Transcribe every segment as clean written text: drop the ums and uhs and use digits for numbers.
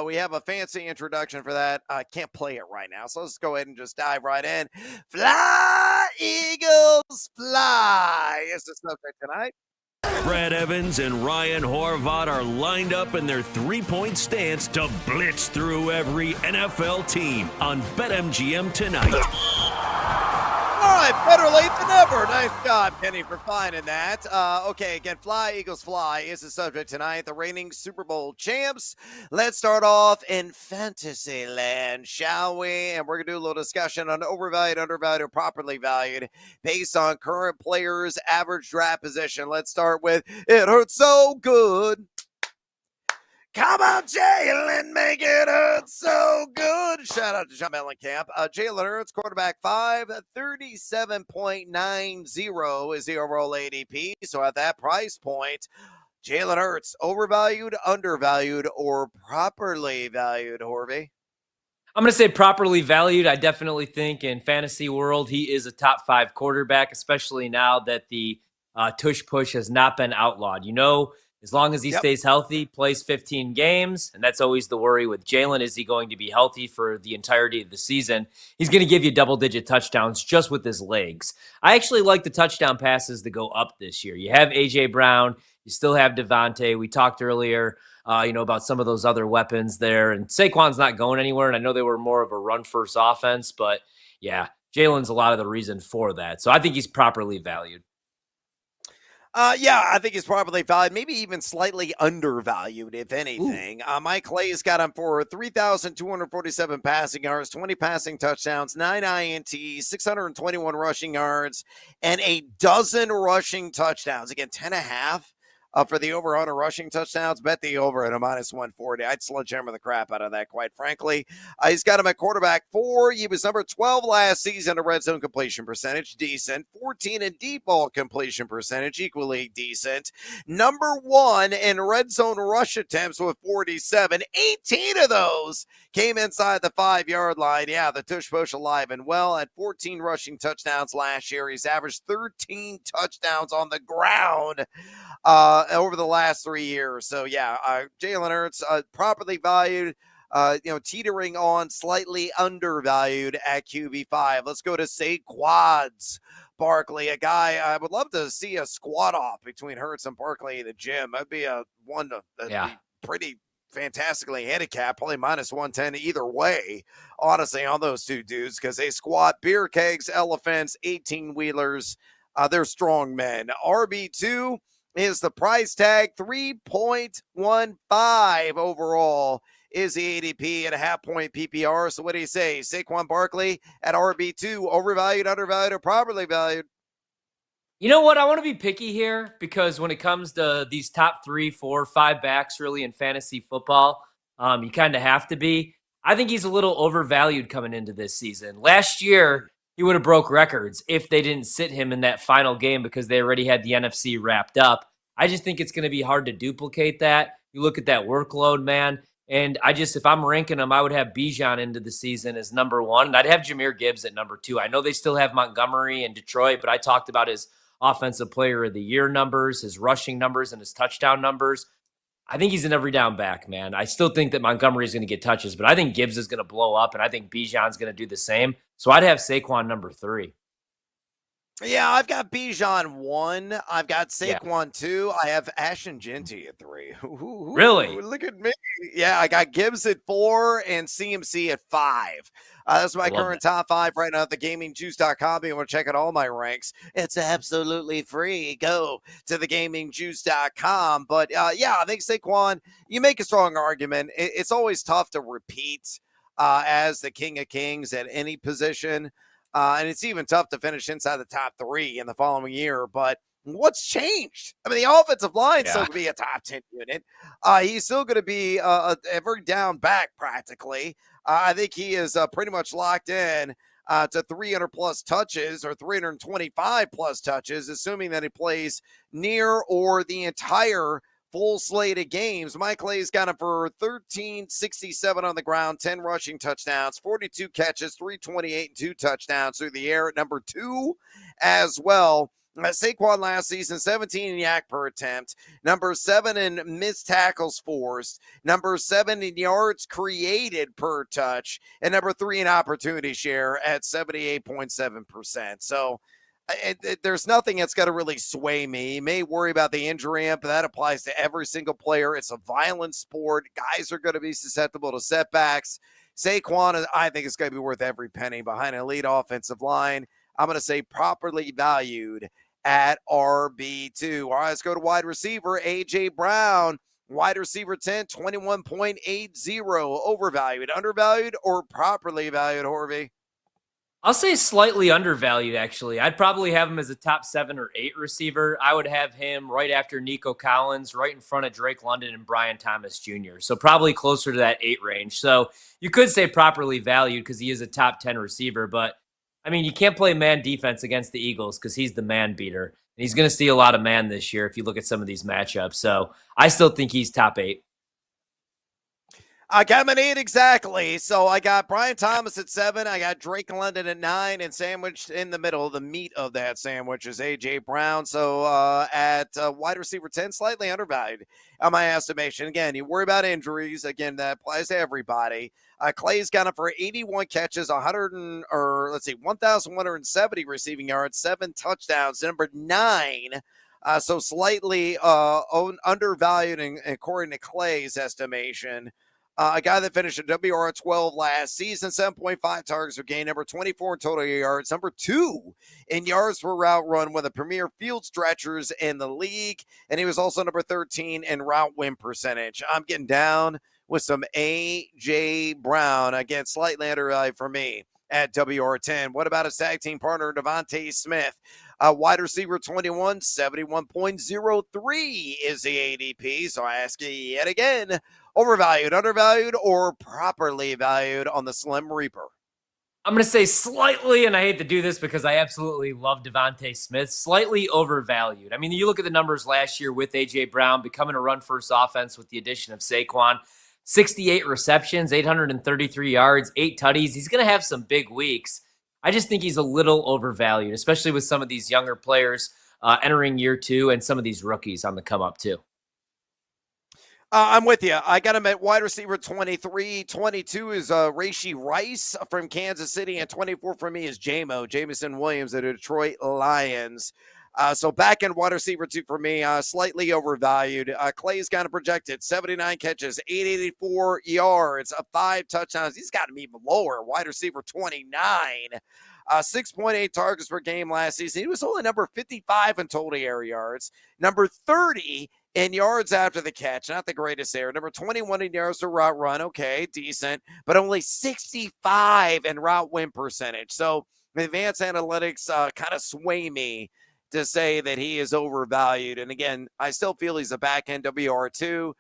we have a fancy introduction for that. I can't play it right now, so let's go ahead and just dive right in. Fly, Eagles, fly is the subject tonight. Brad Evans and Ryan Horvat are lined up in their three-point stance to blitz through every NFL team on BetMGM Tonight. All right, better late than never. Nice job, Kenny, for finding that. Okay, again, Fly, Eagles, Fly is the subject tonight. The reigning Super Bowl champs. Let's start off in fantasy land, shall we? And we're going to do a little discussion on overvalued, undervalued, or properly valued based on current players' average draft position. Let's start with It Hurts So Good. Come on, Jalen, make it hurt so good. Shout out to John Mellencamp. Jalen Hurts, quarterback 5, 37.90 is the overall ADP. So at that price point, Jalen Hurts, overvalued, undervalued, or properly valued, Horvey? I'm going to say properly valued. I definitely think in fantasy world, he is a top 5 quarterback, especially now that the tush push has not been outlawed. As long as he stays healthy, plays 15 games, and that's always the worry with Jalen. Is he going to be healthy for the entirety of the season? He's going to give you double-digit touchdowns just with his legs. I actually like the touchdown passes to go up this year. You have A.J. Brown. You still have Devontae. We talked earlier, about some of those other weapons there. And Saquon's not going anywhere, and I know they were more of a run-first offense, but, yeah, Jalen's a lot of the reason for that. So I think he's properly valued. I think he's properly valued, maybe even slightly undervalued, if anything. Mike Clay's got him for 3,247 passing yards, 20 passing touchdowns, 9 INTs, 621 rushing yards, and a dozen rushing touchdowns. Again, 10.5 for the over-under rushing touchdowns. Bet the over at a -140. I'd sledgehammer the crap out of that, quite frankly. He's got him at quarterback 4. He was number 12 last season in red zone completion percentage, decent. 14 in deep ball completion percentage, equally decent. Number 1 in red zone rush attempts with 47. 18 of those came inside the 5-yard line. Yeah, the tush push alive and well. At 14 rushing touchdowns last year, he's averaged 13 touchdowns on the ground over the last 3 years. So, Jalen Hurts, properly valued, teetering on slightly undervalued at QB5. Let's go to Saquon Barkley, a guy I would love to see a squat off between Hurts and Barkley in the gym. That'd be be pretty fantastically handicapped, probably -110 either way, honestly, on those two dudes, because they squat beer kegs, elephants, 18-wheelers. They're strong men. RB2 is the price tag, 3.15 overall is the ADP at a half-point PPR. So what do you say? Saquon Barkley at RB2, overvalued, undervalued, or properly valued? You know what? I want to be picky here because when it comes to these top 3, 4, 5 backs really in fantasy football, you kind of have to be. I think he's a little overvalued coming into this season. Last year, he would have broke records if they didn't sit him in that final game because they already had the NFC wrapped up. I just think it's going to be hard to duplicate that. You look at that workload, man. And if I'm ranking them, I would have Bijan into the season as number 1. And I'd have Jahmyr Gibbs at number 2. I know they still have Montgomery and Detroit, but I talked about his offensive player of the year numbers, his rushing numbers, and his touchdown numbers. I think he's an every down back, man. I still think that Montgomery is going to get touches, but I think Gibbs is going to blow up, and I think Bijan's going to do the same. So I'd have Saquon number 3. Yeah, I've got Bijan 1. I've got Saquon 2. I have Ashton Genty at 3. Really? Look at me. Yeah, I got Gibbs at 4 and CMC at 5. That's my current top 5 right now at thegamingjuice.com. If you want to check out all my ranks, it's absolutely free. Go to thegamingjuice.com. But, I think Saquon, you make a strong argument. It's always tough to repeat as the king of kings at any position. And it's even tough to finish inside the top 3 in the following year. But what's changed? I mean, the offensive line's still going to be a top 10 unit. He's still going to be a very down back practically. I think he is pretty much locked in to 300-plus touches or 325-plus touches, assuming that he plays near or the entire full slate of games. Mike Clay's got him for 1,367 on the ground, 10 rushing touchdowns, 42 catches, 328 and 2 touchdowns through the air at number 2 as well. Saquon last season, 17 yak per attempt, number 7 in missed tackles forced, number 7 in yards created per touch, and number 3 in opportunity share at 78.7%. So there's nothing that's going to really sway me. You may worry about the injury amp, but that applies to every single player. It's a violent sport. Guys are going to be susceptible to setbacks. Saquon, I think, is going to be worth every penny behind an elite offensive line. I'm going to say properly valued at RB2. All right, let's go to wide receiver, A.J. Brown. Wide receiver 10, 21.80. Overvalued, undervalued, or properly valued, Horvey? I'll say slightly undervalued, actually. I'd probably have him as a top 7 or 8 receiver. I would have him right after Nico Collins, right in front of Drake London and Brian Thomas Jr. So probably closer to that 8 range. So you could say properly valued because he is a top 10 receiver. But, I mean, you can't play man defense against the Eagles because he's the man beater. And he's going to see a lot of man this year if you look at some of these matchups. So I still think he's top 8. I got my 8 exactly. So I got Brian Thomas at 7. I got Drake London at 9, and sandwiched in the middle, the meat of that sandwich is A.J. Brown. So at wide receiver 10, slightly undervalued on my estimation. Again, you worry about injuries. Again, that applies to everybody. Clay's got him for 81 catches, 1,170 receiving yards, 7 touchdowns. Number 9. So slightly undervalued according to Clay's estimation. A guy that finished a WR 12 last season, 7.5 targets per game, number 24 in total yards, number 2 in yards per route run, with a premier field stretchers in the league, and he was also number 13 in route win percentage. I'm getting down with some A.J. Brown. Again, slightly undervalued for me at WR10. What about his tag team partner, Devontae Smith? Wide receiver 21, 71.03 is the ADP. So I ask you yet again, overvalued, undervalued, or properly valued on the Slim Reaper? I'm going to say slightly, and I hate to do this because I absolutely love Devontae Smith, slightly overvalued. I mean, you look at the numbers last year with A.J. Brown becoming a run-first offense with the addition of Saquon. 68 receptions, 833 yards, 8 tutties. He's going to have some big weeks. I just think he's a little overvalued, especially with some of these younger players entering year 2 and some of these rookies on the come up too. I'm with you. I got him at wide receiver 23. 22 is Rashee Rice from Kansas City, and 24 for me is Jameson Williams of the Detroit Lions. So back end wide receiver 2 for me, slightly overvalued. Clay's kind of projected 79 catches, 884 yards, 5 touchdowns. He's got him even lower. Wide receiver 29, 6.8 targets per game last season. He was only number 55 in total air yards, number 30 in yards after the catch. Not the greatest there. Number 21 in yards to route run. Okay, decent, but only 65 in route win percentage. So advanced analytics kind of sway me to say that he is overvalued. And again, I still feel he's a back-end WR2,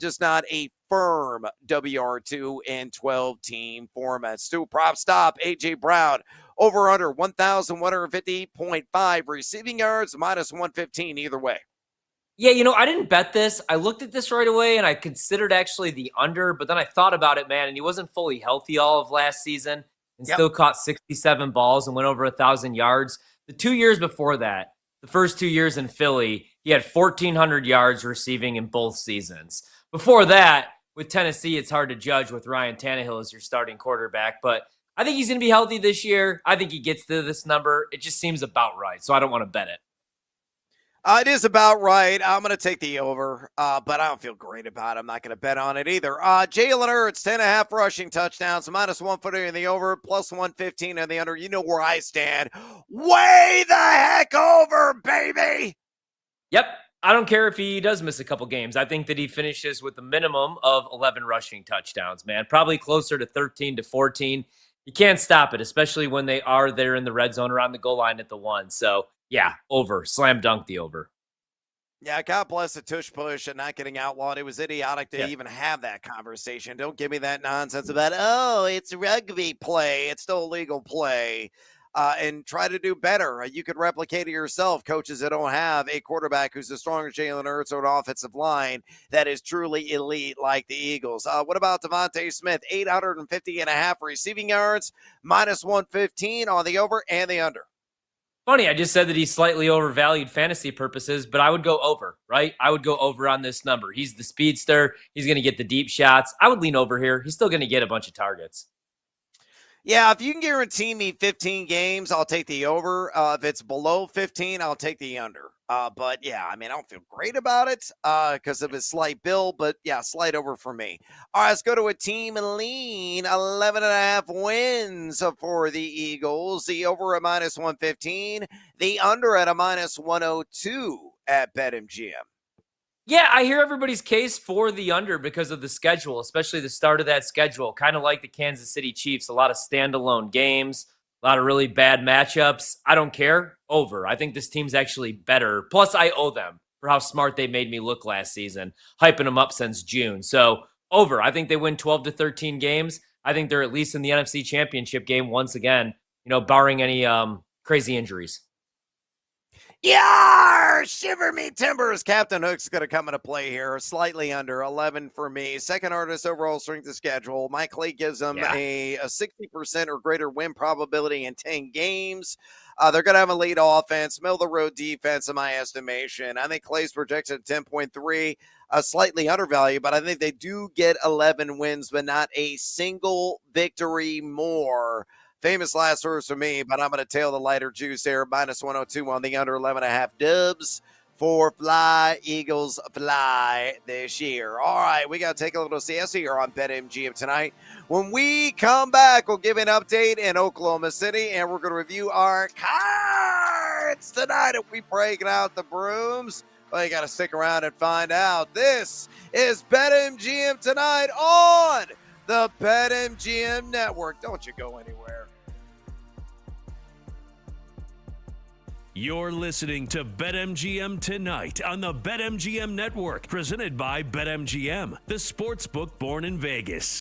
just not a firm WR2 in 12-team formats. Stu, prop stop, A.J. Brown, over under 1,150.5 receiving yards, minus 115 either way. Yeah, I didn't bet this. I looked at this right away, and I considered actually the under, but then I thought about it, man, and he wasn't fully healthy all of last season and still caught 67 balls and went over 1,000 yards. The 2 years before that, the first 2 years in Philly, he had 1,400 yards receiving in both seasons. Before that, with Tennessee, it's hard to judge with Ryan Tannehill as your starting quarterback, but I think he's going to be healthy this year. I think he gets to this number. It just seems about right, so I don't want to bet it. It is about right. I'm going to take the over, but I don't feel great about it. I'm not going to bet on it either. Jalen Hurts, 10.5 rushing touchdowns, minus 140 in the over, plus 115 in the under. You know where I stand. Way the heck over, baby! Yep. I don't care if he does miss a couple games. I think that he finishes with a minimum of 11 rushing touchdowns, man. Probably closer to 13 to 14. You can't stop it, especially when they are there in the red zone around the goal line at the 1. So, yeah, over. Slam dunk the over. Yeah, God bless the tush push and not getting outlawed. It was idiotic to even have that conversation. Don't give me that nonsense about, oh, it's rugby play. It's still legal play. And try to do better. You could replicate it yourself. Coaches that don't have a quarterback who's as strong as Jalen Hurts or an offensive line that is truly elite like the Eagles. What about Devontae Smith? 850.5 receiving yards, minus 115 on the over and the under. Funny, I just said that he's slightly overvalued fantasy purposes, but I would go over, right? I would go over on this number. He's the speedster. He's going to get the deep shots. I would lean over here. He's still going to get a bunch of targets. Yeah, if you can guarantee me 15 games, I'll take the over. If it's below 15, I'll take the under. But yeah, I mean, I don't feel great about it because of his slight bill, but yeah, slight over for me. All right, let's go to a team lean. 11.5 wins for the Eagles. The over at minus 115, the under at a minus 102 at BetMGM. Yeah, I hear everybody's case for the under because of the schedule, especially the start of that schedule. Kind of like the Kansas City Chiefs, a lot of standalone games, a lot of really bad matchups. I don't care. Over. I think this team's actually better. Plus, I owe them for how smart they made me look last season, hyping them up since June. So, over. I think they win 12 to 13 games. I think they're at least in the NFC Championship game once again, barring any crazy injuries. Yeah, shiver me timbers. Captain Hook's going to come into play here. Slightly under 11 for me. Second hardest overall strength of schedule. Mike Clay gives them a 60% or greater win probability in 10 games. They're going to have a lead offense, middle of the road defense in my estimation. I think Clay's projected at 10.3, slightly undervalued, but I think they do get 11 wins, but not a single victory more. Famous last words for me, but I'm going to tail the lighter juice here. Minus 102 on the under 11.5 dubs for Fly Eagles Fly this year. All right, we got to take a little siesta here on BetMGM tonight. When we come back, we'll give an update in Oklahoma City, and we're going to review our cards tonight. If we breaking out the brooms, well, you got to stick around and find out. This is BetMGM tonight on the BetMGM Network. Don't you go anywhere. You're listening to BetMGM Tonight on the BetMGM Network, presented by BetMGM, the sportsbook born in Vegas.